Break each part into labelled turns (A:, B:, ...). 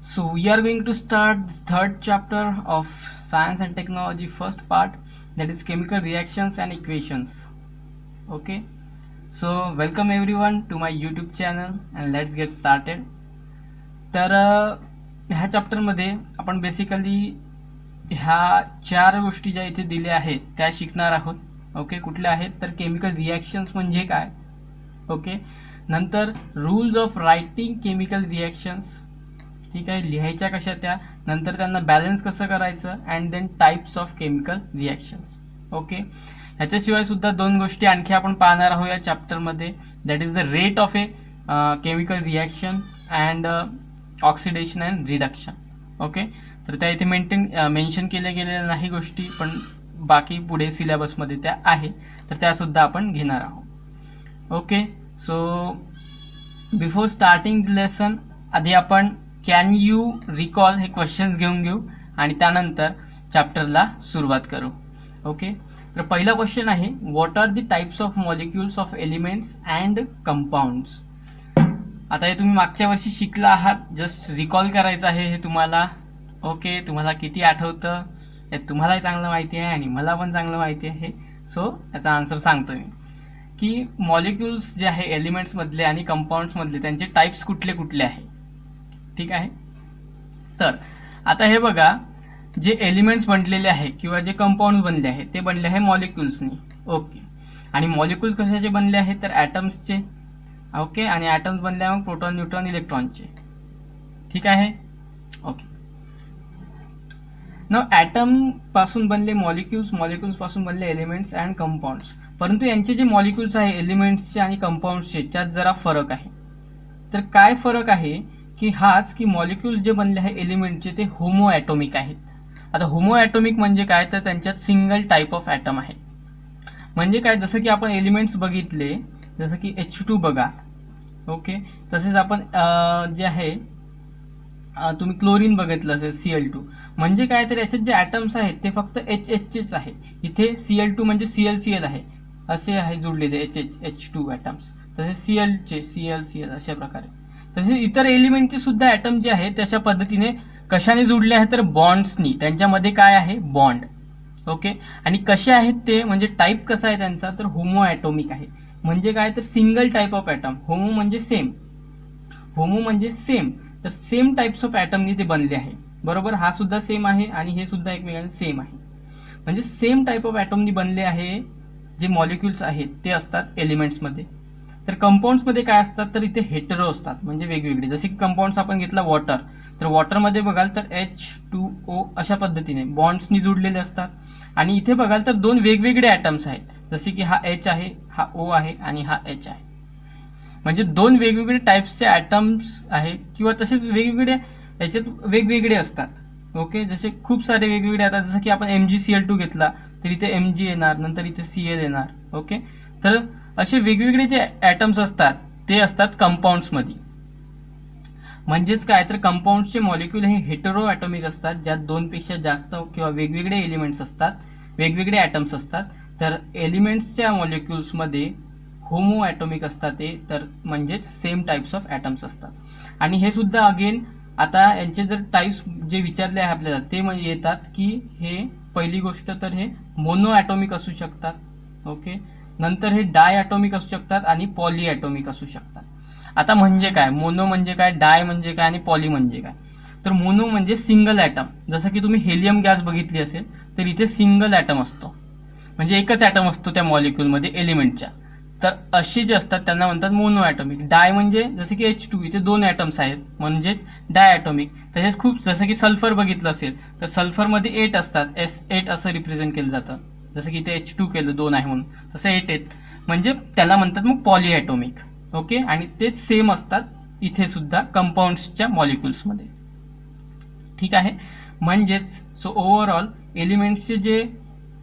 A: So we are going to start the third chapter of Science and Technology first part, that is chemical reactions and equations. Okay, so welcome everyone to my YouTube channel and let's get started. तर ह्या चॅप्टरमध्ये आपण basically ह्या चार गोष्टी ज्या इथे दिल्या आहेत त्या शिकणार आहोत. ओके, कुठल्या आहेत तर केमिकल रिॲक्शन्स म्हणजे काय, ओके, नंतर rules of writing chemical reactions, ठीक आहे, लिहायच्या कशा त्या, नंतर त्यांना बॅलन्स कसं करायचं, and then types of chemical reactions. Okay, ह्याच्याशिवाय सुद्धा दोन गोष्टी आणखी आपण पाहणार आहोत या चॅप्टरमध्ये, that is the rate of a chemical reaction and oxidation and reduction. Okay, तर त्या इथे मेन्शन केल्या गेलेल्या नाही गोष्टी, पण बाकी पुढे सिलेबसमध्ये त्या आहे, तर त्यासुद्धा आपण घेणार आहोत. Okay, so before starting the lesson आधी आपण कॅन यू रिकॉल हे क्वेश्चन्स घेऊन घेऊ आणि त्यानंतर चॅप्टरला सुरुवात करू. ओके, तर पहिला क्वेश्चन आहे, what are the types of molecules of elements and compounds. आता हे तुम्ही मागच्या वर्षी शिकला आहात, जस्ट रिकॉल करायचं आहे हे तुम्हाला. ओके, तुम्हाला किती आठवतं हे तुम्हालाही चांगलं माहिती आहे आणि मला पण चांगलं माहिती आहे. सो याचा आन्सर सांगतो मी की मॉलिक्युल्स जे आहे एलिमेंट्समधले आणि कंपाऊंड्समधले त्यांचे टाइप्स कुठले कुठले आहे. ठीक आहे, तर आता हे बघा, जे एलिमेंट्स बनलेले आहे किंवा जे कंपाऊंड बनले आहे ते बनले आहे मॉलिक्युल्सनी. ओके, आणि मॉलिक्युल्स कशाचे बनले आहेत तर ॲटम्सचे. ओके, आणि ॲटम्स बनले मग प्रोटॉन, न्यूट्रॉन, इलेक्ट्रॉनचे. ठीक आहे, ओके. न ॲटम पासून बनले मॉलिक्युल्स, मॉलिक्युल्स पासून बनले एलिमेंट्स अँड कंपाऊंड्स. परंतु यांचे जे मॉलिक्युल्स आहे एलिमेंट्सचे आणि कंपाऊंड्सचे त्यात जरा फरक आहे. तर काय फरक आहे की हाच की मॉलिक्युल्स जे बनले आहे एलिमेंटचे ते होमो ॲटॉमिक आहेत. आता होमो ॲटॉमिक म्हणजे काय तर त्यांच्यात सिंगल टाईप ऑफ ॲटम आहे. म्हणजे काय, जसं की आपण एलिमेंट्स बघितले, जसं की H2 बघा. ओके, तसेच आपण जे आहे तुम्ही क्लोरीन बघितलं असेल Cl2. म्हणजे काय तर याच्यात जे ॲटम्स आहेत ते फक्त HHचेच आहे. इथे Cl2 म्हणजे ClCl आहे, असे आहे जुडलेले H2 ॲटम्स. तसेच Clचे Cl अशा प्रकारे. तसेच इतर एलिमेंटचे सुद्धा ॲटम जे आहे त्याच्या पद्धतीने कशाने जुडले आहेत तर बॉन्ड्सनी. त्यांच्यामध्ये काय आहे बॉन्ड. ओके, आणि कसे आहेत ते म्हणजे टाईप कसा आहे त्यांचा तर होमो ॲटॉमिक आहे. म्हणजे काय तर single type of atom. Homo म्हणजे सेम, होमो म्हणजे सेम, तर सेम टाइप्स ऑफ ॲटमनी ते बनले आहे. बरोबर, हा सुद्धा सेम आहे आणि हे सुद्धा एकमेकांना सेम आहे. म्हणजे सेम टाईप ऑफ ॲटमनी बनले आहे जे मॉलिक्युल्स आहेत ते असतात एलिमेंट्समध्ये. तर कंपाऊंड्समध्ये काय असतात तर इथे हेटेरो असतात, म्हणजे वेगवेगळे. जसे की कंपाऊंड्स आपण घेतला वॉटर, तर वॉटरमध्ये बघाल तर H2O अशा पद्धतीने बॉन्ड्सनी जुडलेले असतात. आणि इथे बघाल तर दोन वेगवेगळे ॲटम्स आहेत, जसे की हा H आहे, हा O आहे आणि हा H आहे. म्हणजे दोन वेगवेगळे टाईप्सचे ॲटम्स आहेत किंवा तसेच वेगवेगळे याच्यात वेगवेगळे असतात. ओके, जसे खूप सारे वेगवेगळे आता जसं की आपण MgCl2 घेतला तर इथे Mg येणार, नंतर इथे Cl येणार. ओके, तर असे वेगवेगळे जे ॲटम्स असतात ते असतात कंपाऊंड्समध्ये. म्हणजेच काय तर कंपाऊंड्सचे मॉलिक्युल हे हेटेरो ॲटॉमिक असतात, ज्यात दोनपेक्षा जास्त किंवा वेगवेगळे एलिमेंट्स असतात, वेगवेगळे ॲटम्स असतात. तर एलिमेंट्सच्या मॉलिक्युल्समध्ये होमो ॲटॉमिक असतात ते, तर म्हणजेच सेम टाईप्स ऑफ ॲटम्स असतात. आणि हे सुद्धा अगेन आता यांचे जर टाईप्स जे विचारले आहे आपल्याला ते म्हणजे येतात की हे पहिली गोष्ट तर हे मोनो ॲटॉमिक असू शकतात. ओके, नंतर हे डाय ॲटॉमिक असू शकतात आणि पॉली ॲटॉमिक असू शकतात. आता म्हणजे काय, मोनो म्हणजे काय, डाय म्हणजे काय आणि पॉली म्हणजे काय. तर मोनो म्हणजे सिंगल ॲटम. जसं की तुम्ही हेलियम गॅस बघितली असेल तर इथे सिंगल ॲटम असतो, म्हणजे एकच ॲटम असतो त्या मॉलिक्युलमध्ये एलिमेंटच्या. तर असे जे असतात त्यांना म्हणतात मोनो ॲटॉमिक. डाय म्हणजे जसं की H2, इथे दोन ॲटम्स आहेत म्हणजेच डाय ॲटॉमिक. तसेच खूप जसं की सल्फर बघितलं असेल तर सल्फरमध्ये 8 असतात, S8 असं रिप्रेझेंट केलं जातं. जसं की इथे H2 केलं 2 आहे म्हणून, तसं 8 म्हणजे त्याला म्हणतात मग पॉली ॲटॉमिक. ओके, आणि तेच सेम असतात इथे सुद्धा कंपाऊंड्सच्या मॉलिक्युल्समध्ये. ठीक आहे, म्हणजेच सो ओव्हरऑल एलिमेंट्सचे जे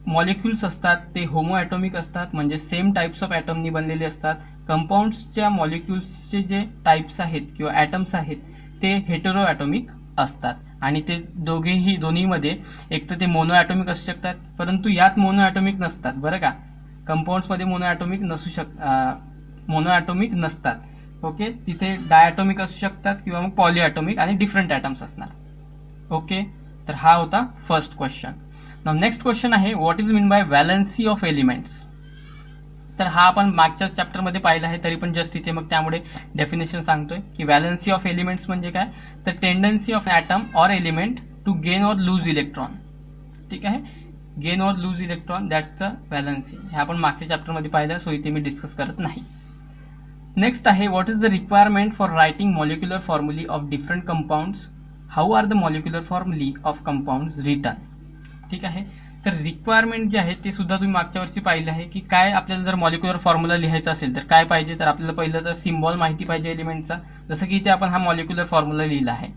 A: मॉलिक्युल्स असतात ते होमो ॲटॉमिक असतात, म्हणजे सेम टाईप्स ऑफ ॲटमनी बनलेले असतात. कंपाऊंड्सच्या मॉलिक्युल्सचे जे टाईप्स आहेत किंवा ॲटम्स आहेत ते हेटेरो ॲटॉमिक असतात. आणि ते दोन्हीमध्ये एक तर ते मोनो ॲटॉमिक असू शकतात, परंतु यात मोनो ॲटॉमिक नसतात. बरं का, कंपाऊंड्समध्ये मोनो ॲटॉमिक नसतात. ओके, तिथे डायटॉमिक असू शकतात किंवा मग पॉलिॲटॉमिक आणि डिफरंट ॲटम्स असणार. ओके, तर हा होता first question. Now next question आहे what is mean by valency of elements. तर हा आपण मागच्या चॅप्टरमध्ये पाहिला आहे, तरी पण जस्ट इथे मग त्यामुळे डेफिनेशन सांगतोय की व्हॅलन्सी ऑफ एलिमेंट्स म्हणजे काय, तर tendency of atom or element to gain or lose electron. ठीक आहे, gain or lose electron, that's the valency. हे आपण मागच्या चॅप्टरमध्ये पाहिलं, सो इथे मी डिस्कस करत नाही. नेक्स्ट आहे what is the requirement for writing molecular formulae of different compounds. How are the molecular formulae of compounds written. ठीक आहे, तर रिक्वायरमेंट जे आहे ते सुद्धा तुम्ही मागच्या वर्षी पाहिलं आहे की काय आपल्याला जर मॉलिक्युलर फॉर्म्युला लिहायचा असेल तर काय पाहिजे, तर आपल्याला पहिलं तर सिम्बॉल माहिती पाहिजे एलिमेंटचा, जसं की इथे आपण हा मॉलिक्युलर फॉर्म्युला लिहिला आहे,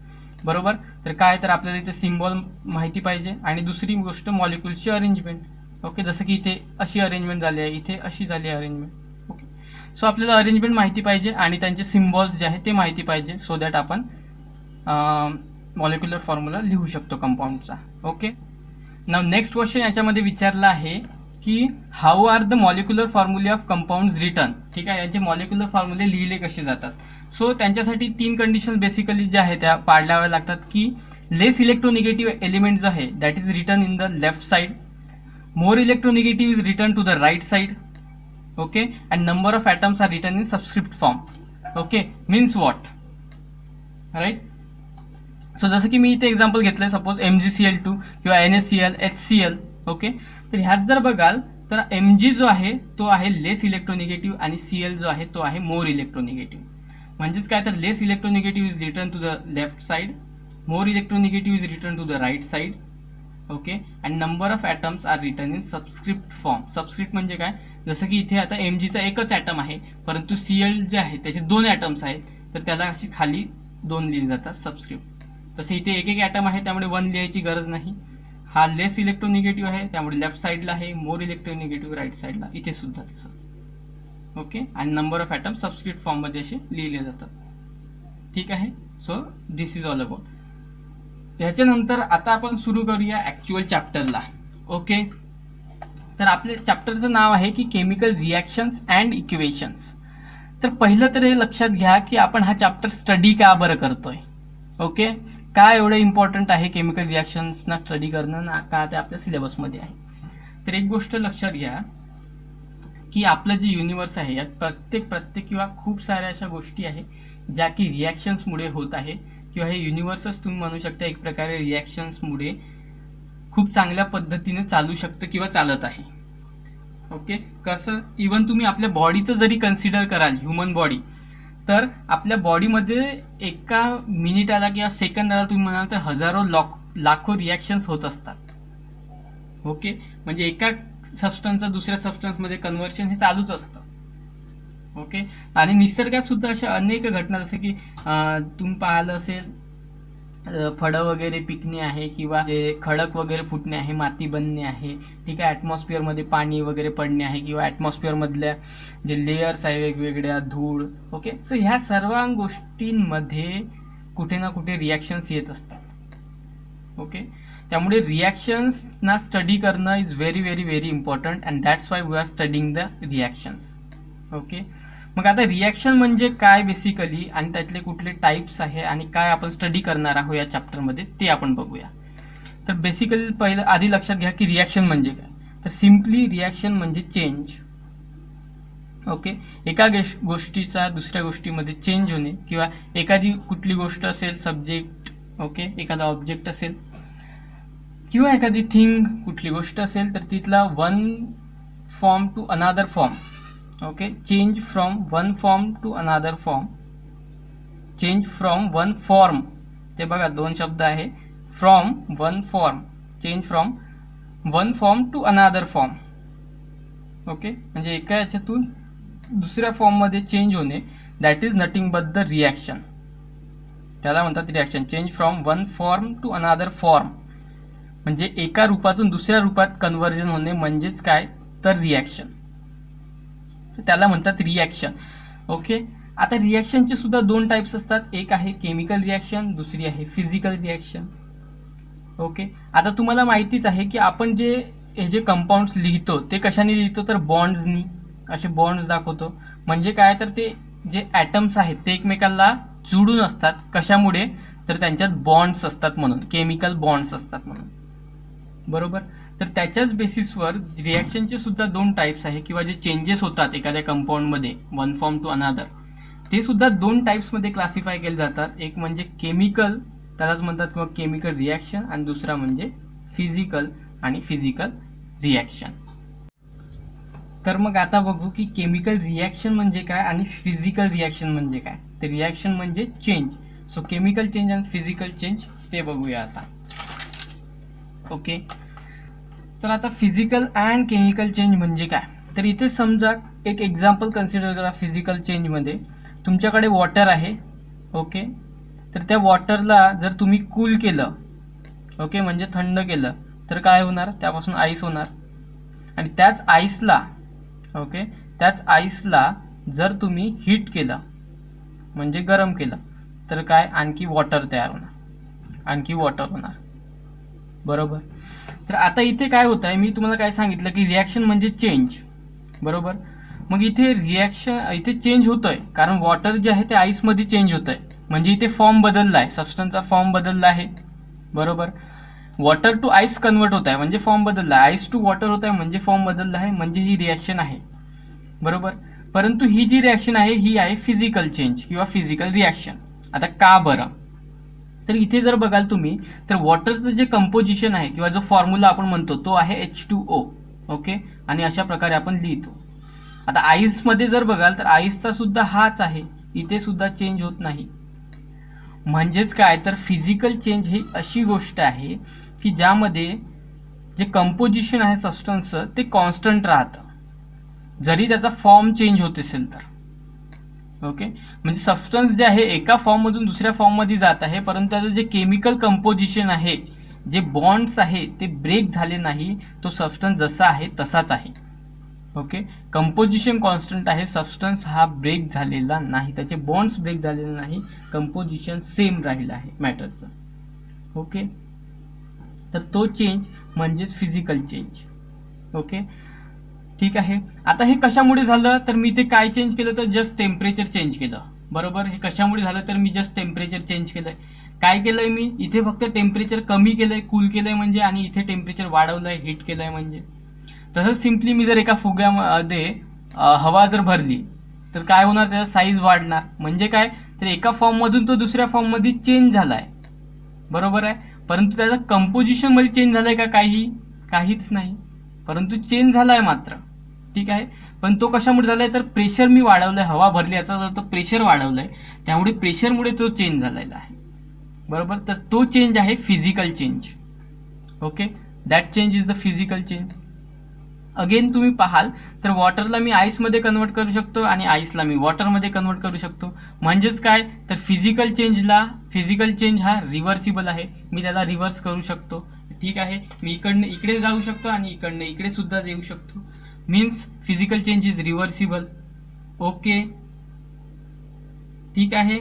A: बरोबर. तर काय, तर आपल्याला इथे सिम्बॉल माहिती पाहिजे आणि दुसरी गोष्ट मॉलिक्युलची अरेंजमेंट. ओके, जसं की इथे अशी अरेंजमेंट झाली आहे, इथे अशी झाली आहे अरेंजमेंट. ओके, सो आपल्याला अरेंजमेंट माहिती पाहिजे आणि त्यांचे सिम्बॉल्स जे आहे ते माहिती पाहिजे, सो दॅट आपण मॉलिक्युलर फॉर्म्युला लिहू शकतो कंपाऊंडचा. ओके, नाउ नेक्स्ट क्वेश्चन याच्यामध्ये विचारला आहे की how are the molecular formulae of compounds written. ठीक आहे, यांचे मॉलिक्युलर फॉर्म्युले लिहिले कसे जातात. सो त्यांच्यासाठी 3 कंडिशन बेसिकली ज्या आहेत त्या पाळाव्या लागतात की लेस इलेक्ट्रोनिगेटिव्ह एलिमेंट जो आहे that is written in the left side, more electronegative is written to the right side. Okay, and number of atoms are written in subscript form. Okay, means what, right. So जसं की मी इथे example घेतलंय, suppose MgCl2 किंवा NaCl, HCl. Okay, तर ह्यात जर बघाल तर Mg जो आहे तो आहे लेस इलेक्ट्रोनिगेटिव्ह आणि Cl जो आहे तो आहे मोर इलेक्ट्रोनिगेटिव्ह. म्हणजेच काय, तर less electronegative is return to the left side, more electronegative is return to the right side. Okay, and number of atoms are return in subscript form. Subscript म्हणजे काय, जसं की इथे आता Mgचा एकच ॲटम आहे, परंतु Cl जे आहे त्याचे 2 ॲटम्स आहेत, तर त्याला अशी खाली 2 लिहिले जातात सबस्क्रिप्ट. तसे इथे एक एक ॲटम आहे त्यामुळे 1 लिहायची गरज नाही. हा लेस इलेक्ट्रोनिगेटिव्ह आहे त्यामुळे लेफ्ट साईडला आहे, मोर इलेक्ट्रोनिगेटिव्ह राईट साईडला, इथे सुद्धा तसंच. ओके, आणि नंबर ऑफ ॲटम सबस्क्रिप्ट फॉर्ममध्ये असे लिहिले जातात. ठीक आहे, so this is all about. त्याच्यानंतर आता आपण सुरू करूया ॲक्च्युअल चॅप्टरला. ओके, तर आपल्या चॅप्टरचं नाव आहे की केमिकल रिॲक्शन्स अँड इक्वेशन्स. तर पहिलं तर हे लक्षात घ्या की आपण हा चॅप्टर स्टडी का बरं करतोय. ओके, काय एवढं इम्पॉर्टंट आहे केमिकल रिॲक्शन्सना स्टडी करणं ना, का ते आपल्या सिलेबसमध्ये आहे. तर एक गोष्ट लक्षात घ्या की आपलं जे युनिवर्स आहे यात प्रत्येक किंवा खूप साऱ्या अशा गोष्टी आहे ज्या की रिॲक्शन्समुळे होत आहे, किंवा हे युनिवर्सच तुम्ही म्हणू शकता एक प्रकारे रिॲक्शन्समुळे खूप चांगल्या पद्धतीने चालू शकतं किंवा चालत आहे. ओके, कसं, इवन तुम्ही आपल्या बॉडीचं जरी कन्सिडर कराल, ह्युमन बॉडी, तर आपल्या बॉडीमध्ये एका मिनिटाला किंवा सेकंदाला तुम्ही म्हणाल तर हजारो लाखो रिॲक्शन्स होत असतात. ओके, म्हणजे एका सबस्टन्सचं दुसऱ्या सबस्टन्समध्ये कन्व्हर्शन हे चालूच असतं. ओके, आणि निसर्गात सुद्धा अशा अनेक घटना, जसं की तुम्ही पाहिलं असेल फळं वगैरे पिकणे आहे किंवा खडक वगैरे फुटणे आहे, माती बनणे आहे. ठीक आहे, ॲटमॉस्फिअरमध्ये पाणी वगैरे पडणे आहे किंवा ॲटमॉस्फिअरमधल्या जे लेयर्स आहे वेगवेगळ्या, धूळ. ओके, सो ह्या सर्व गोष्टींमध्ये कुठे ना कुठे रिॲक्शन्स येत असतात. ओके, त्यामुळे रिॲक्शन्सना स्टडी करणं is very very very important and that's why we are studying the reactions. Okay, मग आता रिॲक्शन म्हणजे काय बेसिकली आणि त्यातले कुठले टाईप्स आहे आणि काय आपण स्टडी करणार आहोत या चॅप्टरमध्ये ते आपण बघूया. तर बेसिकली पहिलं आधी लक्षात घ्या की रिॲक्शन म्हणजे काय. तर सिम्पली रिॲक्शन म्हणजे चेंज. ओके, एका गोष्टीचा दुसऱ्या गोष्टीमध्ये चेंज होणे, किंवा एखादी कुठली गोष्ट असेल सब्जेक्ट, ओके, एखादा ऑब्जेक्ट असेल किंवा एखादी थिंग कुठली गोष्ट असेल तर तिथला one form to another form. Okay, change from one form to another form, change from one form. ते बघा 2 शब्द आहे, from one form, change from one form to another form. Okay, म्हणजे एका याच्यातून दुसऱ्या फॉर्ममध्ये चेंज होणे, that is nothing but the reaction. त्याला म्हणतात reaction. Change from one form to another form म्हणजे एका रूपातून दुसऱ्या रूपात कन्व्हर्जन होणे म्हणजेच काय, तर रिॲक्शन. त्याला म्हणतात रिॲक्शन. ओके, आता रिॲक्शनचे सुद्धा 2 टाईप्स असतात, एक आहे केमिकल रिॲक्शन, दुसरी आहे फिजिकल रिॲक्शन. ओके, आता तुम्हाला माहितीच आहे की आपण हे जे कंपाऊंड्स लिहितो ते कशाने लिहितो, तर बॉन्ड्सनी. असे बॉन्ड्स दाखवतो. म्हणजे काय, तर ते जे ॲटम्स आहेत ते एकमेकांना जुडून असतात. कशामुळे? तर त्यांच्यात बॉन्ड्स असतात म्हणून, केमिकल बॉन्ड्स असतात म्हणून. बरोबर. तर त्याच्याच बेसिसवर रिॲक्शनचे सुद्धा 2 टाईप्स आहे, किंवा जे चेंजेस होतात एखाद्या कंपाऊंडमध्ये वन फॉर्म टू अनादर, ते सुद्धा 2 टाईप्समध्ये क्लासिफाय केले जातात. एक म्हणजे केमिकल, त्यालाच म्हणतात किंवा केमिकल रिॲक्शन, आणि दुसरा म्हणजे फिजिकल आणि फिजिकल रिॲक्शन. तर मग आता बघू की केमिकल रिॲक्शन म्हणजे काय आणि फिजिकल रिॲक्शन म्हणजे काय. तर रिॲक्शन म्हणजे चेंज, सो केमिकल चेंज आणि फिजिकल चेंज ते बघूया आता. ओके. तर आता फिजिकल अँड केमिकल चेंज म्हणजे काय. तर इथे समजा एक एक्झाम्पल कन्सिडर करा. फिजिकल चेंजमध्ये तुमच्याकडे वॉटर आहे. ओके. तर त्या वॉटरला जर तुम्ही कूल केलं, ओके, म्हणजे थंड केलं, तर काय होणार? त्यापासून आईस होणार. आणि त्याच आईसला, ओके, त्याच आईसला जर तुम्ही हीट केलं म्हणजे गरम केलं, तर काय? आणखी वॉटर तयार होणार, आणखी वॉटर होणार. बरोबर. तर आता इथे काय होत आहे, मी तुम्हाला काय सांगितलं की रिॲक्शन म्हणजे चेंज. बरोबर. मग इथे रिॲक्शन, इथे चेंज होतोय कारण वॉटर जे आहे ते आईसमध्ये चेंज होत आहे, म्हणजे इथे फॉर्म बदलला आहे, सबस्टन्सचा फॉर्म बदलला आहे. बरोबर. वॉटर टू आईस कन्वर्ट होत आहे म्हणजे फॉर्म बदलला आहे, आईस टू वॉटर होत आहे म्हणजे फॉर्म बदलला आहे, म्हणजे ही रिॲक्शन आहे. बरोबर. परंतु ही जी रिॲक्शन आहे ही आहे फिजिकल चेंज किंवा फिजिकल रिॲक्शन. आता का बरं? तर इथे जर बघाल तुम्ही, तर वॉटरचं जे कंपोजिशन आहे किंवा जो फॉर्म्युला आपण म्हणतो तो आहे H2O. ओके. आणि अशा प्रकारे आपण लिहितो. आता आईसमध्ये जर बघाल तर आईसचा सुद्धा हाच आहे, इथे सुद्धा चेंज होत नाही. म्हणजेच काय, तर फिजिकल चेंज ही अशी गोष्ट आहे की ज्यामध्ये जे कंपोजिशन आहे सबस्टन्सचं ते कॉन्स्टंट राहतं, जरी त्याचा फॉर्म चेंज होत असेल तर. ओके. म्हणजे सबस्टन्स जे आहे एका फॉर्ममधून दुसऱ्या फॉर्ममध्ये जात आहे, परंतु त्याचं जे केमिकल कंपोजिशन आहे, जे बॉन्ड्स आहे ते ब्रेक झाले नाही, तो सबस्टन्स जसा आहे तसाच आहे. ओके. कंपोजिशन कॉन्स्टंट आहे, सबस्टन्स हा ब्रेक झालेला नाही, त्याचे बॉन्ड्स ब्रेक झालेले नाही, कंपोजिशन सेम राहिलं आहे मॅटरचं. ओके. तर तो चेंज म्हणजेच फिजिकल चेंज. ओके. ठीक आहे. आता हे कशामुळे झालं, तर मी इथे काय चेंज केलं, तर जस्ट टेम्परेचर चेंज केलं. बरोबर. हे कशामुळे झालं, तर मी जस्ट टेम्परेचर चेंज केलंय. काय केलंय मी इथे, फक्त टेम्परेचर कमी केलंय, कूल केलंय म्हणजे, आणि इथे टेम्परेचर वाढवलंय, हीट केलंय म्हणजे. तसंच सिम्पली मी जर एका फुग्यामध्ये हवा जर भरली तर काय होणार, त्याचा साईज वाढणार. म्हणजे काय, तर एका फॉर्ममधून तो दुसऱ्या फॉर्ममध्ये चेंज झालाय. बरोबर आहे. परंतु त्याचा कंपोजिशनमध्ये चेंज झालाय का? काहीच नाही, परंतु चेंज झालाय मात्र. ठीक आहे. पण तो कशामुळे झालाय, तर प्रेशर मी वाढवलंय, हवा भरली याचा अर्थ प्रेशर वाढवलंय, त्यामुळे प्रेशरमुळे तो चेंज झालेला आहे. बरोबर. तर तो चेंज आहे physical change. Okay. That change is the physical change. Again तुम्ही पाहाल तर वॉटरला मी आईसमध्ये कन्वर्ट करू शकतो आणि आईसला मी वॉटरमध्ये कन्वर्ट करू शकतो. म्हणजेच काय, तर फिजिकल चेंज हा रिव्हर्सिबल आहे, मी त्याला रिव्हर्स करू शकतो. ठीक आहे. मी इकडनं इकडे जाऊ शकतो आणि इकडनं इकडे सुद्धा येऊ शकतो. Means physical change is reversible. Okay. ठीक आहे.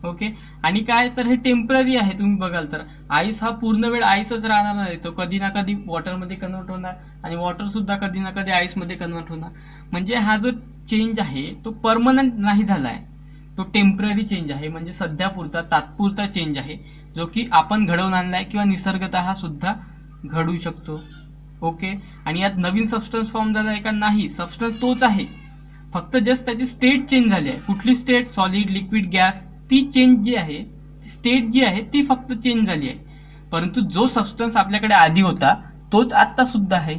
A: ओके. आणि काय, तर हे टेम्पररी आहे. तुम्ही बघाल तर आईस हा पूर्ण वेळ आईसच राहणार नाही, तो कधी ना कधी वॉटरमध्ये कन्वर्ट होणार आणि वॉटर सुद्धा कधी ना कधी आईसमध्ये कन्वर्ट होणार. म्हणजे हा जो चेंज आहे तो परमनंट नाही झाला आहे, तो टेम्पररी चेंज आहे, म्हणजे सध्यापुरता तात्पुरता चेंज आहे, जो की आपण घडवून आणलाय किंवा निसर्गतः सुद्धा घडू शकतो. ओके. आणि यात नवीन सबस्टन्स फॉर्म झाला आहे का? नाही, सबस्टन्स तोच आहे, फक्त जस्ट त्याची स्टेट चेंज झाली आहे. कुठली स्टेट? Solid, liquid, gas. ती चेंज जी आहे, स्टेट जी आहे ती फक्त चेंज झाली आहे. परंतु जो सबस्टन्स आपल्याकडे आधी होता तोच आत्ता सुद्धा आहे,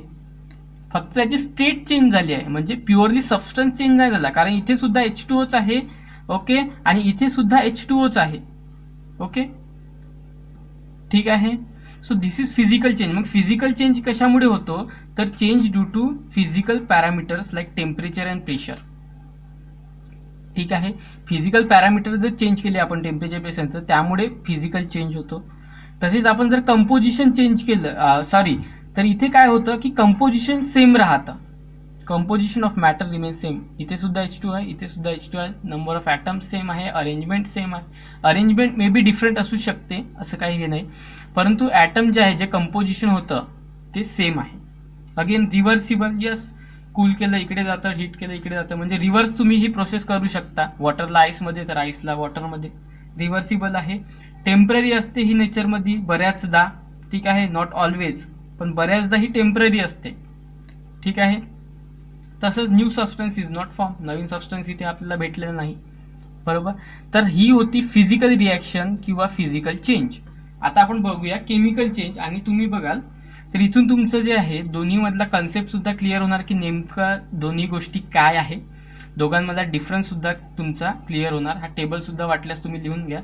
A: फक्त त्याची स्टेट चेंज झाली आहे. म्हणजे प्युअरली सबस्टन्स चेंज नाही झाला, कारण इथे सुद्धा H2Oच आहे. ओके. आणि इथे सुद्धा H2Oच आहे. ओके. ठीक आहे. So this is physical change. मग फिजिकल चेंज कशामुळे होतो, तर change due to physical parameters like temperature and pressure. ठीक आहे. फिजिकल पॅरामीटर जर चेंज केले आपण टेम्परेचर प्रेशरचं, त्यामुळे फिजिकल चेंज होतो. तसेच आपण जर कंपोजिशन चेंज केलं, तर इथे काय होतं की कंपोजिशन सेम राहतं, composition of matter remain same. इथे सुद्धा H2 आहे, इथे सुद्धा H2 आहे, नंबर ऑफ ॲटम्स सेम आहे, अरेंजमेंट सेम आहे. अरेंजमेंट मे बी डिफरंट असू शकते, असं काही हे नाही, परंतु ॲटम जे आहे, जे कंपोजिशन होतं ते सेम आहे. Again reversible. यस, कूल केलं इकडे जातं, हीट केलं इकडे जातं, म्हणजे रिव्हर्स तुम्ही ही प्रोसेस करू शकता. वॉटरला आईसमध्ये तर आईसला वॉटरमध्ये. रिव्हर्सिबल आहे. टेम्पररी असते ही नेचरमध्ये बऱ्याचदा, ठीक आहे, नॉट ऑलवेज, पण बऱ्याचदा ही टेम्पररी असते, ठीक आहे. तसंच new substance is not form, Naveen substance इथे आपल्याला भेटलेलं नाही, बरोबर. तर ही होती फिजिकल रिॲक्शन किंवा फिजिकल चेंज. आता आपण बघूया केमिकल चेंज. आणि तुम्ही बघाल तर इथून तुमचं जे आहे दोन्हीमधला कन्सेप्ट सुद्धा क्लिअर होणार की नेमका दोन्ही गोष्टी काय आहे, दोघांमधला डिफरन्स सुद्धा तुमचा क्लिअर होणार. हा टेबल सुद्धा वाटल्यास तुम्ही लिहून घ्या.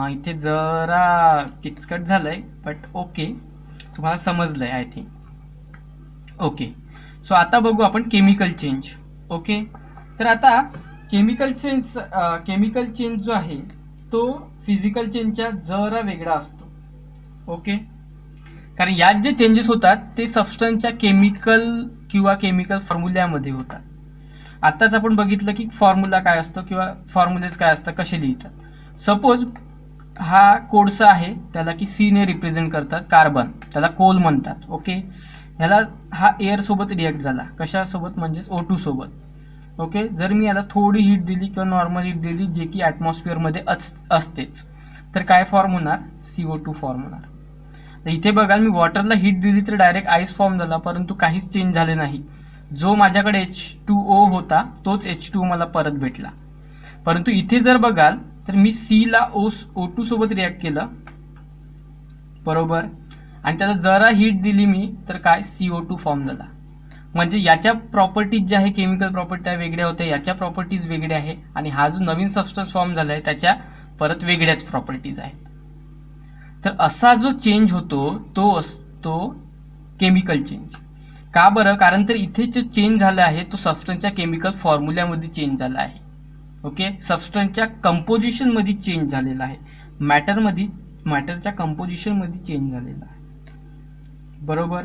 A: इथे जरा किचकट झालंय, बट ओके, तुम्हाला समजलंय आय थिंक. ओके, सो आता बघू आपण केमिकल चेंज. ओके, तर आता केमिकल चेंज जो आहे तो फिजिकल चेंजच्या जरा वेगळा असतो. ओके, कारण यात जे चेंजेस होतात ते सबस्टन्सच्या केमिकल किंवा केमिकल फॉर्म्युल्यामध्ये होतात. आताच आपण बघितलं की फॉर्म्युला काय असतो किंवा फॉर्म्युलेज काय असतात, कसे लिहितात. सपोज हा कोळसा आहे, त्याला की सी ने रिप्रेझेंट करतात, कार्बन, त्याला कोल म्हणतात. ओके, ह्याला हा एअर सोबत रिॲक्ट झाला, कशासोबत, म्हणजेच O2 सोबत. ओके, जर मी याला थोडी हीट दिली किंवा नॉर्मल हीट दिली जे की ॲटमॉस्फिअरमध्ये असतेच, तर काय फॉर्म होणार, CO2 फॉर्म होणार. तर इथे बघाल मी वॉटरला हीट दिली तर डायरेक्ट आईस फॉर्म झाला, परंतु काहीच चेंज झाले नाही. जो माझ्याकडे H2O होता तोच H2O मला परत भेटला. परंतु इथे जर बघाल तर मी C ला O2 सोबत रिॲक्ट केलं, बरोबर, आणि त्याला जरा हीट दिली मी तर काय, CO2 फॉर्म झाला. म्हणजे याच्या प्रॉपर्टीज ज्या आहे केमिकल प्रॉपर्टी त्या वेगळ्या होत्या, याच्या प्रॉपर्टीज वेगळ्या आहे, आणि हा जो नवीन सबस्टन्स फॉर्म झाला आहे त्याच्या परत वेगळ्याच प्रॉपर्टीज आहेत. तर असा जो चेंज होतो तो असतो केमिकल चेंज. का बरं, कारण तर इथे जो चेंज झाला आहे तो सबस्टन्सच्या केमिकल फॉर्म्युल्यामध्ये चेंज झाला आहे. ओके, सबस्टन्सच्या कंपोजिशनमध्ये चेंज झालेला आहे, मॅटरच्या कंपोजिशनमध्ये चेंज झालेला आहे, बरोबर.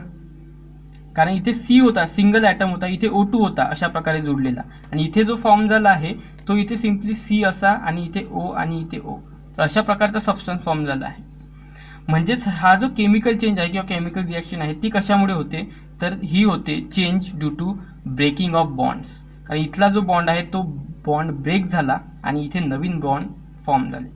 A: कारण इथे C होता, सिंगल ॲटम होता, इथे O2 होता अशा प्रकारे जोडलेला, आणि इथे जो फॉर्म झाला आहे तो इथे सिम्पली C असा, आणि इथे O आणि इथे O, तर अशा प्रकारचा सबस्टन्स फॉर्म झाला आहे. म्हणजेच हा जो केमिकल चेंज आहे किंवा केमिकल रिॲक्शन आहे ती कशामुळे होते, तर ही होते change due to breaking of bonds. कारण इथला जो बॉन्ड आहे तो बॉन्ड ब्रेक झाला आणि इथे नवीन बॉन्ड फॉर्म झाले.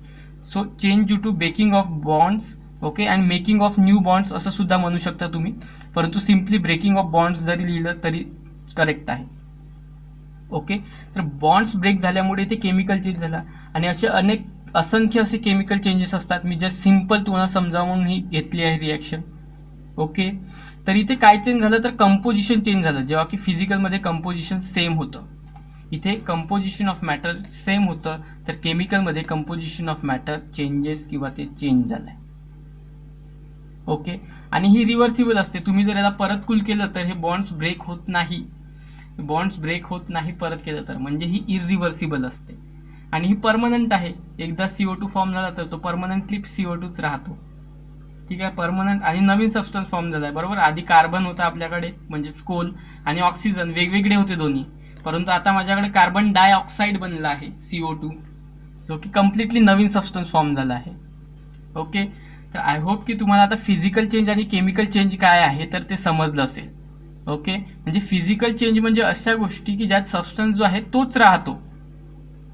A: So change due to breaking of bonds. Okay, and making of new bonds असं सुद्धा म्हणू शकता तुम्ही, परंतु सिम्पली ब्रेकिंग ऑफ बॉन्ड्स जरी लिहिलं तरी करेक्ट आहे. ओके, तर बॉन्ड्स ब्रेक झाल्यामुळे इथे केमिकल चेंज झाला, आणि असे असंख्य असे केमिकल चेंजेस असतात. मी जस्ट सिम्पल तुम्हाला समजावून म्हणून ही घेतली आहे रिॲक्शन. ओके, तर इथे काय चेंज झालं तर कंपोजिशन चेंज झालं, जेव्हा की फिजिकलमध्ये कंपोजिशन सेम होतं. इथे कंपोजिशन ऑफ मॅटर सेम होतं, तर केमिकलमध्ये कंपोजिशन ऑफ मॅटर चेंजेस किंवा ते चेंज झालंय. ओके, आणि ही रिव्हर्सिबल असते. तुम्ही जर याला परत कूल केलं तर हे बॉन्ड्स ब्रेक होत नाही परत केलं तर, म्हणजे ही इरिव्हर्सिबल असते. आणि ही परमनंट आहे, एकदा CO2 फॉर्म झाला तर तो परमनंटली CO2च राहतो, ठीक आहे, परमनंट. आणि नवीन सबस्टन्स फॉर्म झाला आहे, बरोबर. आधी कार्बन होता आपल्याकडे, म्हणजेच कोल, आणि ऑक्सिजन वेगवेगळे होते दोन्ही, परंतु आता माझ्याकडे कार्बन डायऑक्साईड बनला आहे CO2, जो की कम्प्लिटली नवीन सबस्टन्स फॉर्म झाला आहे. ओके, तर आय होप की तुम्हाला आता फिजिकल चेंज आणि केमिकल चेंज काय आहे तर ते समजलं असेल. ओके, म्हणजे फिजिकल चेंज म्हणजे अशा गोष्टी की ज्यात सबस्टन्स जो आहे तोच राहतो,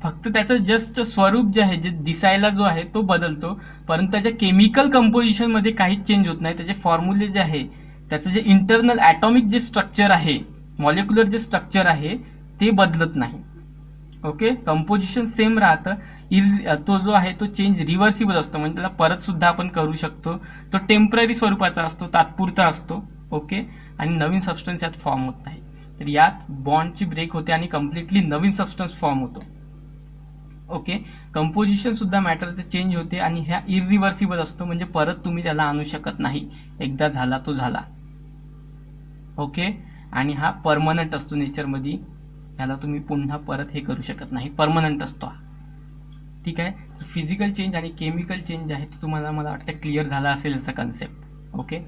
A: फक्त त्याचं जस्ट स्वरूप जे आहे, जे दिसायला जो आहे तो बदलतो, परंतु त्याच्या केमिकल कंपोजिशनमध्ये काहीच चेंज होत नाही. त्याचे फॉर्म्युले जे आहे, त्याचं जे इंटरनल ॲटॉमिक जे स्ट्रक्चर आहे, मॉलिक्युलर जे स्ट्रक्चर आहे ते बदलत नाही. ओके, कंपोजिशन सेम राहतं. तो जो आहे तो चेंज रिव्हर्सिबल असतो, म्हणजे त्याला परत सुद्धा आपण करू शकतो. तो टेम्पररी स्वरूपाचा असतो, तात्पुरता असतो. ओके, आणि नवीन सबस्टन्स यात फॉर्म होत नाही. तर यात बॉन्डची ब्रेक होते आणि कम्प्लिटली नवीन सबस्टन्स फॉर्म होतो. ओके, कंपोजिशन सुद्धा मॅटरचे चेंज होते, आणि ह्या इरिव्हर्सिबल असतो, म्हणजे परत तुम्ही त्याला आणू शकत नाही, एकदा झाला तो झाला. ओके, आणि हा परमनंट असतो नेचरमध्ये, ह्याला तुम्ही पुन्हा परत हे करू शकत नाही, परमनंट असतो हा, ठीक आहे. फिजिकल चेंज आणि केमिकल चेंज आहे तो तुम्हाला, मला वाटतं क्लिअर झाला असेल याचा कन्सेप्ट. ओके,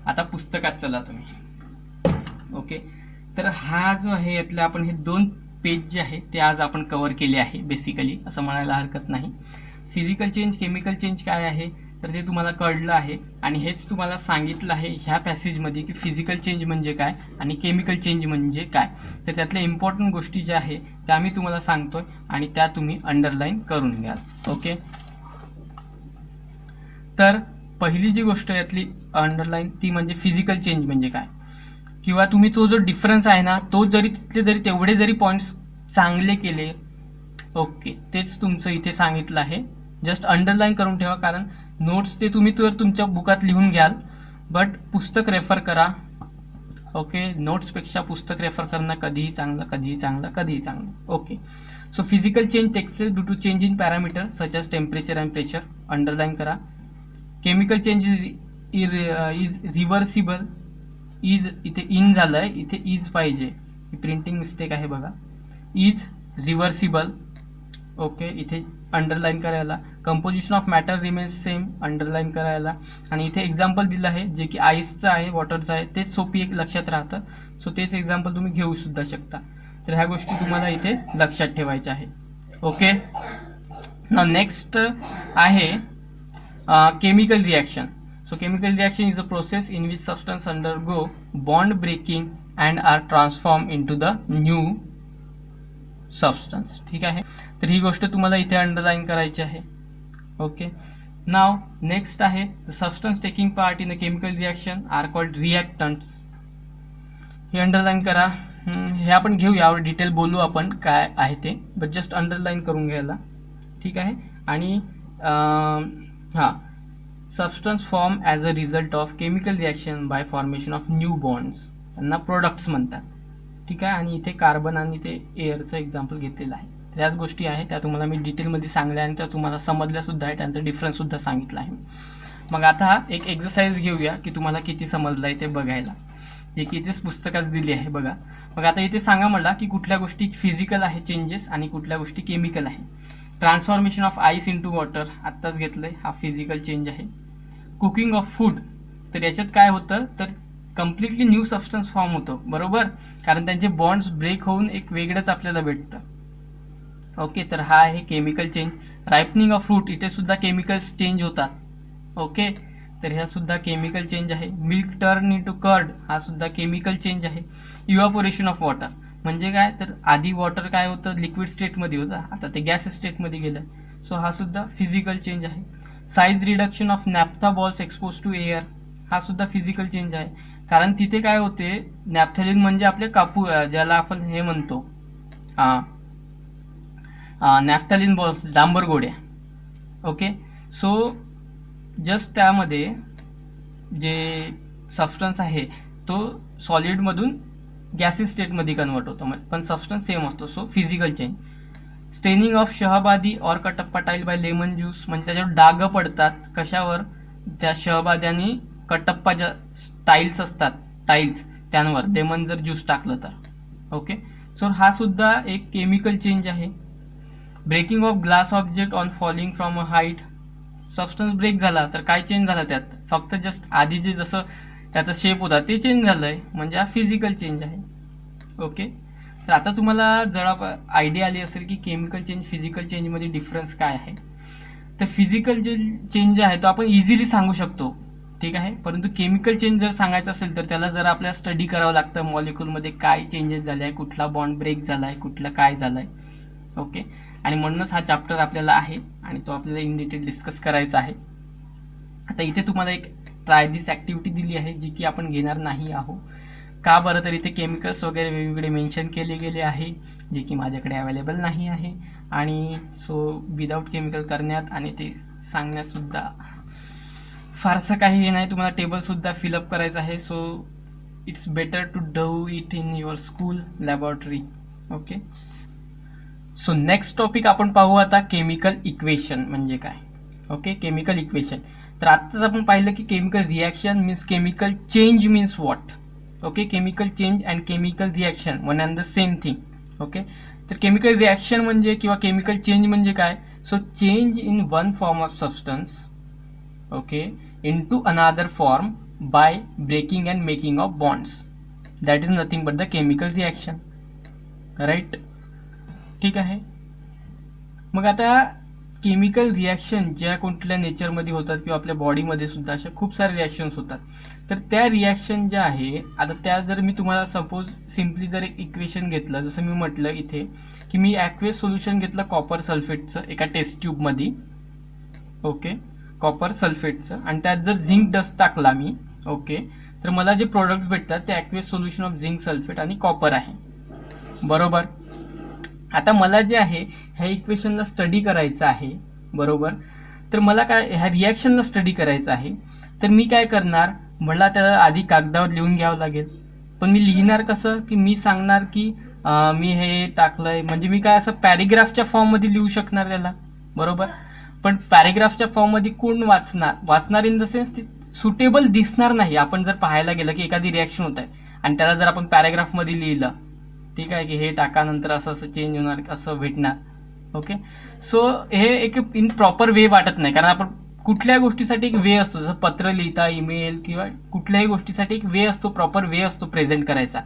A: आता पुस्तकात चला तुम्ही. ओके, तर हा जो आहे यातले आपण हे 2 पेज जे आहे ते आज आपण कव्हर केले आहे बेसिकली, असं म्हणायला हरकत नाही. फिजिकल चेंज केमिकल चेंज काय आहे, तर ते तुम्हाला कळलं आहे आणि हेच तुम्हाला सांगितलं आहे ह्या पॅसेजमध्ये की फिजिकल चेंज म्हणजे काय आणि केमिकल चेंज म्हणजे काय. तर त्यातल्या इम्पॉर्टंट गोष्टी ज्या आहे त्या मी तुम्हाला सांगतोय आणि त्या तुम्ही अंडरलाईन करून घ्याल. ओके, तर पहिली जी गोष्ट यातली अंडरलाईन ती म्हणजे फिजिकल चेंज म्हणजे काय, किंवा तुम्ही तो जो डिफरन्स आहे ना तो जरी तिथले जरी तेवढे जरी पॉईंट्स चांगले केले, ओके, तेच तुमचं इथे सांगितलं आहे. जस्ट अंडरलाईन करून ठेवा, कारण नोट्स ते तुम्ही तर तुमच्या बुकात लिहून घ्याल, बट पुस्तक रेफर करा. ओके, नोट्सपेक्षा पुस्तक रेफर करणं कधीही चांगलं, कधीही चांगलं, कधीही चांगलं. Okay, so physical change takes place due to change in parameter such as temperature and pressure. Underline करा. Chemical change is reversible. इज इथे इन झालं आहे, इथे इज पाहिजे, ही प्रिंटिंग मिस्टेक आहे बघा. Is reversible. ओके, इथे अंडरलाईन करायला. Composition of matter remains same, underline करायला. आणि इथे एक्झाम्पल दिलं आहे जे की आईसचं आहे, वॉटरचं आहे, तेच सोपी एक लक्षात राहतं. सो तेच एक्झाम्पल तुम्ही घेऊ सुद्धा शकता. तर ह्या गोष्टी तुम्हाला इथे लक्षात ठेवायच्या आहे. ओके, नाउ नेक्स्ट आहे chemical reaction. So chemical reaction is a process in which substance undergo bond breaking and are transformed into the new substance. ठीक आहे, तर ही गोष्ट तुम्हाला इथे अंडरलाईन करायची आहे. ओके, नाव नेक्स्ट आहे the substance taking part in the chemical reaction are called reactants. हे अंडरलाईन करा. हे आपण घेऊ, यावर डिटेल बोलू आपण काय आहे ते, बट जस्ट अंडरलाईन करून घ्यायला. ठीक आहे, आणि हां, substance form as a result of chemical reaction bye formation of new bonds, त्यांना प्रोडक्ट्स म्हणतात. ठीक आहे, आणि इथे कार्बन आणि ते एअरचं एक्झाम्पल घेतलेलं आहे. त्याच गोष्टी आहेत त्या तुम्हाला मी डिटेलमध्ये सांगल्या आणि त्या तुम्हाला समजल्यासुद्धा आहे, त्यांचा डिफरन्ससुद्धा सांगितलं आहे. मग आता एक एक्सरसाइज घेऊया की तुम्हाला किती समजलं आहे ते बघायला, जे की इथेच पुस्तकात दिली आहे बघा. मग आता इथे सांगा मला की कुठल्या गोष्टी फिजिकल आहे चेंजेस आणि कुठल्या गोष्टी केमिकल आहे. Transformation of ice into water आत्ताच घेतलंय, हा फिजिकल चेंज आहे. कुकिंग ऑफ फूड, तर याच्यात काय होतं तर कम्प्लिटली न्यू सबस्टन्स फॉर्म होतो, बरोबर, कारण त्यांचे बॉन्ड्स ब्रेक होऊन एक वेगळंच आपल्याला भेटतं. ओके, तर हा आहे chemical change. Ripening of fruit, इथे सुद्धा केमिकल्स चेंज होतात. ओके, तर ह्या सुद्धा केमिकल चेंज आहे. मिल्क टर्न इंटू कर्ड, हा सुद्धा केमिकल चेंज आहे. इव्हॅपोरेशन ऑफ वॉटर म्हणजे काय तर आधी वॉटर काय होतं लिक्विड स्टेटमध्ये होतं, आता ते गॅस स्टेटमध्ये गेलं. सो हा सुद्धा फिजिकल चेंज आहे. Size reduction of naphtha balls expose to air, हा सुद्धा फिजिकल चेंज आहे, कारण तिथे काय होते नॅफ्थॅलिन म्हणजे आपले ज्याला आपण हे म्हणतो नॅफ्थॅलिन बॉल्स, डांबर गोळ्या. ओके, सो जस्ट त्यामध्ये जे सबस्टन्स आहे तो सॉलिडमधून गॅसेस स्टेटमध्ये कन्वर्ट होतो, पण सबस्टन्स सेम असतो. So physical change. Staining of Shahabadi और Kadappa tile by lemon juice, म्हणजे त्याच्यावर डाग पडतात कशावर, त्या शहबाद्यानी कटप्पा ज्या टाईल्स असतात टाईल्स त्यांवर लेमन जर ज्यूस टाकलं तर. ओके, सो हा सुद्धा एक केमिकल चेंज आहे. Breaking of glass object on falling from a height, substance break झाला तर काय चेंज झाला त्यात, फक्त जस्ट आधी जे जसं त्याचा शेप होता ते चेंज झालं आहे, म्हणजे हा फिजिकल चेंज आहे. ओके, तर आता तुम्हाला जरा आयडिया आली असेल की केमिकल चेंज फिजिकल चेंजमध्ये डिफरन्स काय आहे. तर फिजिकल जे चेंज आहे तो आपण इझिली सांगू शकतो, ठीक आहे, परंतु केमिकल चेंज जर सांगायचं असेल तर त्याला जर आपल्याला स्टडी करावं लागतं, मॉलिक्यूलमध्ये काय चेंजेस झाले आहे, कुठला बॉन्ड ब्रेक झाला आहे, कुठलं काय झालं आहे. ओके, आणि म्हणूनच हा चॅप्टर आपल्याला आहे आणि तो आपल्याला इन डिटेल डिस्कस करायचा आहे. आता इथे तुम्हाला एक ट्राय दिस ॲक्टिव्हिटी दिली आहे जी की आपण घेणार नाही आहोत. का बरं, तर इथे केमिकल्स वगैरे वेगवेगळे मेन्शन केले गेले आहे जे की माझ्याकडे अवेलेबल नाही आहे, आणि सो विदाऊट केमिकल करण्यात आणि ते सांगण्यातसुद्धा फारसं काही हे नाही, तुम्हाला टेबलसुद्धा फिलअप करायचं आहे. So it's better to do it in your school laboratory. Okay, so next topic आपण पाहू आता केमिकल इक्वेशन म्हणजे काय. Okay, chemical equation. तर आत्ताच आपण पाहिलं की chemical reaction means chemical change means what. Okay, chemical change and chemical reaction one and the same thing. Okay, तर केमिकल रिॲक्शन म्हणजे किंवा केमिकल चेंज म्हणजे काय, so change in one form of substance okay into अनादर form by breaking and making of bonds, that is nothing but the chemical reaction, right. ठीक आहे, मग आता केमिकल रिॲक्शन ज्या कुठल्या नेचरमध्ये होतात किंवा आपल्या बॉडीमध्ये सुद्धा अशा खूप सारे रिॲक्शन्स होतात. तर त्या रिॲक्शन ज्या आहे, आता त्या जर मी तुम्हाला सपोज सिम्पली जर एक इक्वेशन घेतलं, जसं मी म्हटलं इथे की मी ॲक्वेस सोल्युशन घेतलं कॉपर सल्फेटचं एका टेस्ट ट्यूबमध्ये, ओके, कॉपर सल्फेटचं, आणि त्यात जर झिंक डस्ट टाकला मी, ओके, तर मला जे प्रोडक्ट्स भेटतात ते aqueous solution of zinc sulphate आणि कॉपर आहे, बरोबर. आता मला जे आहे ह्या इक्वेशनला स्टडी करायचं आहे, बरोबर. तर मला काय ह्या रिॲक्शनला स्टडी करायचं आहे, तर मी काय करणार, मला त्याला आधी कागदावर लिहून घ्यावं लागेल. पण मी लिहिणार कसं, की मी सांगणार की मी हे टाकलंय, म्हणजे मी काय असं पॅरेग्राफच्या फॉर्ममध्ये लिहू शकणार त्याला, बरोबर. पण पॅरेग्राफच्या फॉर्ममध्ये कोण वाचणार इन द सेन्स ती सुटेबल दिसणार नाही. आपण जर पाहायला गेलं की एखादी रिॲक्शन होत आहे आणि त्याला जर आपण पॅरेग्राफमध्ये लिहिलं, ठीक आहे, की हे टाका नंतर असं असं चेंज होणार, असं भेटणार, ओके. सो हे एक इन प्रॉपर वे वाटत नाही, कारण आपण कुठल्या गोष्टीसाठी एक वे असतो, जसं पत्र लिहिता, ईमेल किंवा कुठल्याही गोष्टीसाठी एक वे असतो, प्रॉपर वे असतो प्रेझेंट करायचा.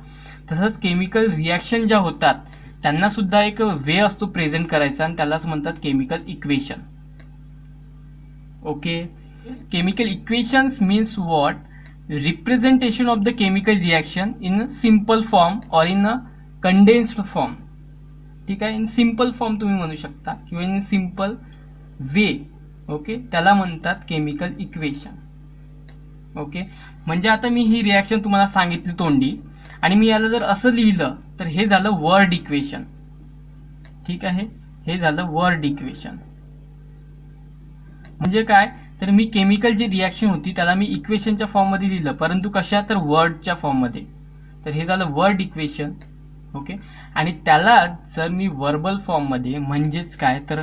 A: तसंच केमिकल रिॲक्शन ज्या होतात त्यांना सुद्धा एक वे असतो प्रेझेंट करायचा, आणि त्यालाच म्हणतात chemical equation, okay. Chemical equations means what, representation of the chemical reaction in simple form और इन अ कंडेन्स्ड फॉर्म, ठीक आहे. इन सिम्पल फॉर्म तुम्ही म्हणू शकता किंवा इन सिम्पल वे, ओके, त्याला म्हणतात केमिकल इक्वेशन, ओके. म्हणजे आता मी ही रिॲक्शन तुम्हाला सांगितली तोंडी, आणि मी याला जर असं लिहिलं तर हे झालं वर्ड इक्वेशन, ठीक आहे. हे झालं वर्ड इक्वेशन. म्हणजे काय, तर मी केमिकल जी रिॲक्शन होती त्याला मी इक्वेशनच्या फॉर्ममध्ये लिहिलं, परंतु कशा, तर वर्डच्या फॉर्ममध्ये. तर हे झालं वर्ड इक्वेशन, ओके. आणि त्याला जर मी वर्बल फॉर्ममध्ये, म्हणजेच काय तर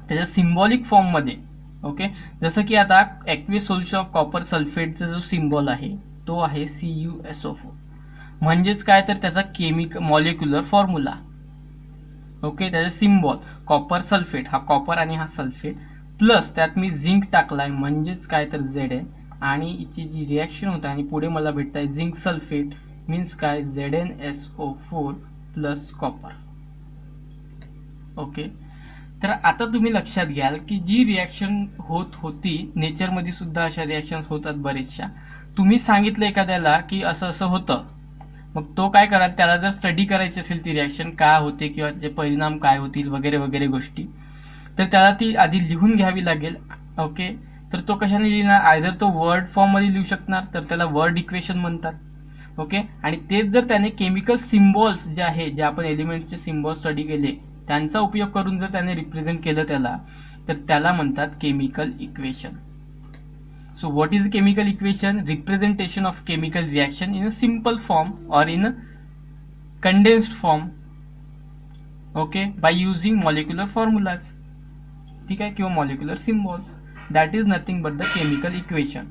A: त्याच्या सिम्बॉलिक फॉर्ममध्ये, ओके, जसं की आता ॲक्वेस सोल्युशन ऑफ कॉपर सल्फेटचा जो सिम्बॉल आहे तो आहे CuSO4, म्हणजेच काय तर त्याचा मॉलिक्युलर फॉर्म्युला, ओके. त्याचा सिम्बॉल कॉपर सल्फेट, हा कॉपर आणि हा सल्फेट, प्लस त्यात मी झिंक टाकलाय, म्हणजेच काय तर Zn, आणि हिची जी रिॲक्शन होते आणि पुढे मला भेटत आहे झिंक सल्फेट, मीन्स काय ZnSO4 प्लस कॉपर, ओके. तर आता तुम्ही लक्षात घ्याल की जी रिॲक्शन होत होती नेचरमध्ये सुद्धा अशा रिॲक्शन्स होतात बरेचशा. तुम्ही सांगितलं एखाद्याला की असं असं होतं, मग तो काय कराल, त्याला जर स्टडी करायची असेल ती रिॲक्शन काय होते किंवा त्याचे परिणाम काय होतील वगैरे वगैरे गोष्टी, तर त्याला ती आधी लिहून घ्यावी लागेल, ओके. तर तो कशाने लिहिणार, आयदर तो वर्ड फॉर्ममध्ये लिहू शकणार, तर त्याला वर्ड इक्वेशन म्हणतात, ओके. आणि तेच जर त्याने केमिकल सिम्बॉल्स जे आहे, जे आपण एलिमेंटचे सिम्बॉल स्टडी केले त्यांचा उपयोग करून जर त्याने रिप्रेझेंट केलं त्याला, तर त्याला म्हणतात chemical equation. So what is chemical equation, representation of chemical reaction in a simple form और in a condensed form, okay, by using molecular formulas, ठीक आहे, किंवा molecular symbols. That is nothing but the chemical equation,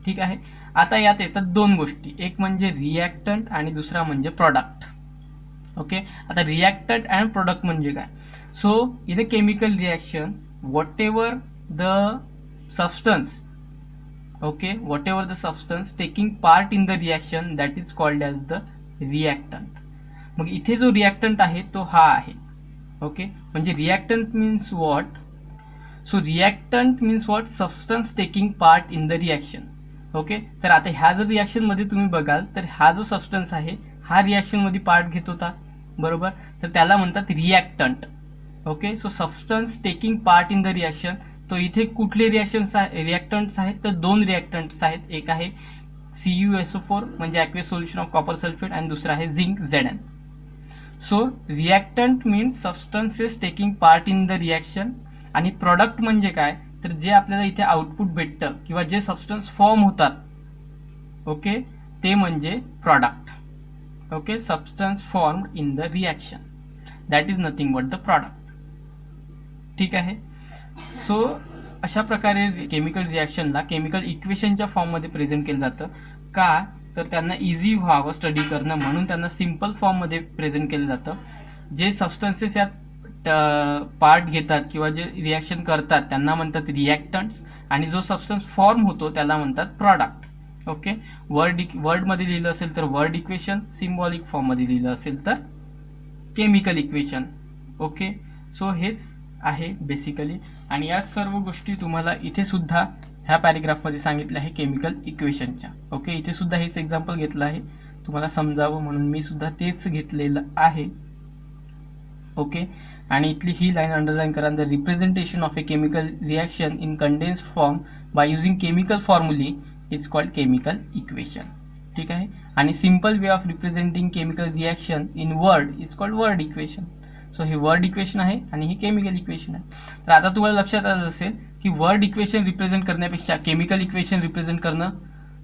A: ठीक आहे. आता यात येतात दोन गोष्टी, एक म्हणजे रिॲक्टंट आणि दुसरा म्हणजे प्रॉडक्ट, ओके. आता रिॲक्टंट अँड प्रोडक्ट म्हणजे काय, so in a chemical reaction what ever the substance, okay, what ever the substance taking part in the reaction that is called as the reactant. मग इथे जो reactant आहे तो हा आहे, ओके. म्हणजे reactant means what, so reactant means what, substance taking part in the reaction, okay. तर आता ह्या जर रिॲक्शनमध्ये तुम्ही बघाल तर हा जो सबस्टन्स आहे हा रिॲक्शनमध्ये पार्ट घेत होता, बरोबर. तर त्याला म्हणतात reactant, okay. So substance taking part in the reaction, तो इथे कुठले रिॲक्टंट्स आहेत, तर दोन रिॲक्टंट्स आहेत, एक आहे CuSO4 म्हणजे aqueous solution of copper sulphate, आणि दुसरा आहे zinc Zn. So reactant means substances taking part in the reaction, आणि प्रॉडक्ट म्हणजे काय, तर जे आपल्याला इथे आउटपुट भेटतं किंवा जे सबस्टन्स फॉर्म होतात, ओके, ते म्हणजे product, okay. Substance formed in the reaction, that is nothing but the product, ठीक आहे. सो अशा प्रकारे केमिकल रिॲक्शनला केमिकल इक्वेशनच्या फॉर्ममध्ये प्रेझेंट केलं जातं. का, तर त्यांना इझी व्हावं स्टडी करणं म्हणून त्यांना सिम्पल फॉर्ममध्ये प्रेझेंट केलं जातं. जे सबस्टन्सेस यात पार्ट घेतात किंवा जे रिॲक्शन करतात त्यांना म्हणतात रिॲक्टंट्स, आणि जो सबस्टन्स फॉर्म होतो त्याला म्हणतात प्रॉडक्ट, ओके. वर्डमध्ये लिहिलं असेल तर वर्ड इक्वेशन, सिम्बॉलिक फॉर्ममध्ये लिहिलं असेल तर केमिकल इक्वेशन, ओके, सो हेच आहे बेसिकली. आणि या सर्व गोष्टी तुम्हाला इथे सुद्धा ह्या पॅरेग्राफमध्ये सांगितलं आहे केमिकल इक्वेशनच्या. ओके, इथे सुद्धा हेच एक्झाम्पल घेतलं आहे तुम्हाला समजावं म्हणून मी सुद्धा तेच घेतलेलं आहे. ओके, आणि इथली ही लाईन अंडरलाईन करा. The representation of a chemical reaction in condensed form by using chemical फॉर्म्युली is called chemical equation. ठीक आहे, आणि simple way of representing chemical reaction in word is called word equation. So हे word equation आहे आणि हे chemical equation आहे. तर आता तुम्हाला लक्षात आलं असेल की वर्ड इक्वेशन रिप्रेझेंट करण्यापेक्षा केमिकल इक्वेशन रिप्रेझेंट करणं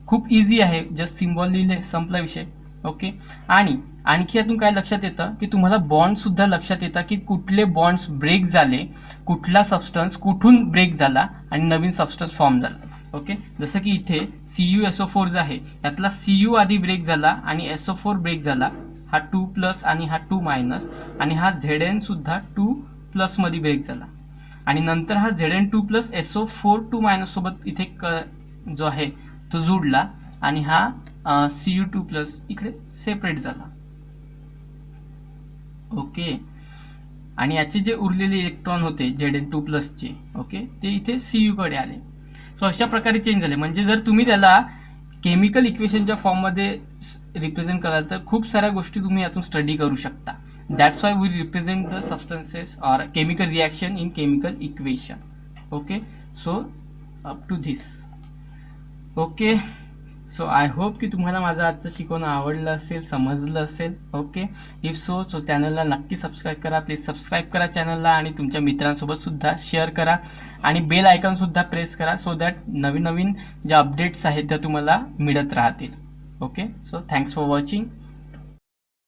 A: खूप इझी आहे. जस्ट सिम्बॉल लिहिले, संपला विषय. ओके, आणि आणखी यातून काय लक्षात येतं की तुम्हाला बॉन्ड सुद्धा लक्षात येतात की कुठले बॉन्ड्स ब्रेक झाले, कुठला सबस्टन्स कुठून ब्रेक झाला आणि नवीन सबस्टन्स फॉर्म झाला. ओके, जसं की इथे CuSO4 जो आहे यातला Cu आधी ब्रेक झाला आणि SO4 ब्रेक झाला, हा 2+ आणि हा 2- आणि हा Zn सुद्धा 2+ मध्ये ब्रेक झाला आणि नंतर हा Zn2+ SO4 2- सोबत इथे जो आहे तो जोडला आणि हा Cu2+ इकडे सेपरेट झाला. ओके, आणि याचे जे उरलेले इलेक्ट्रॉन होते Zn2+ चे, ओके, ते इथे Cu कडे आले. सो अशा प्रकारे चेंज झाले. म्हणजे जर तुम्ही त्याला केमिकल इक्वेशनच्या फॉर्ममध्ये रिप्रेझेंट कराल तर खूप साऱ्या गोष्टी तुम्ही यातून स्टडी करू शकता. That's why we represent the substances or chemical reaction in chemical equation. Okay, so up to this. Okay, so I hope की तुम्हाला माझं आजचं शिकवणं आवडलं असेल, समजलं असेल. ओके, इफ सो चॅनलला नक्की सबस्क्राईब करा. प्लीज सबस्क्राईब करा चॅनलला आणि तुमच्या मित्रांसोबत सुद्धा शेअर करा आणि बेल आयकॉनसुद्धा प्रेस करा सो दॅट नवीन नवीन ज्या अपडेट्स आहेत त्या तुम्हाला मिळत राहतील. Okay, so thanks for watching.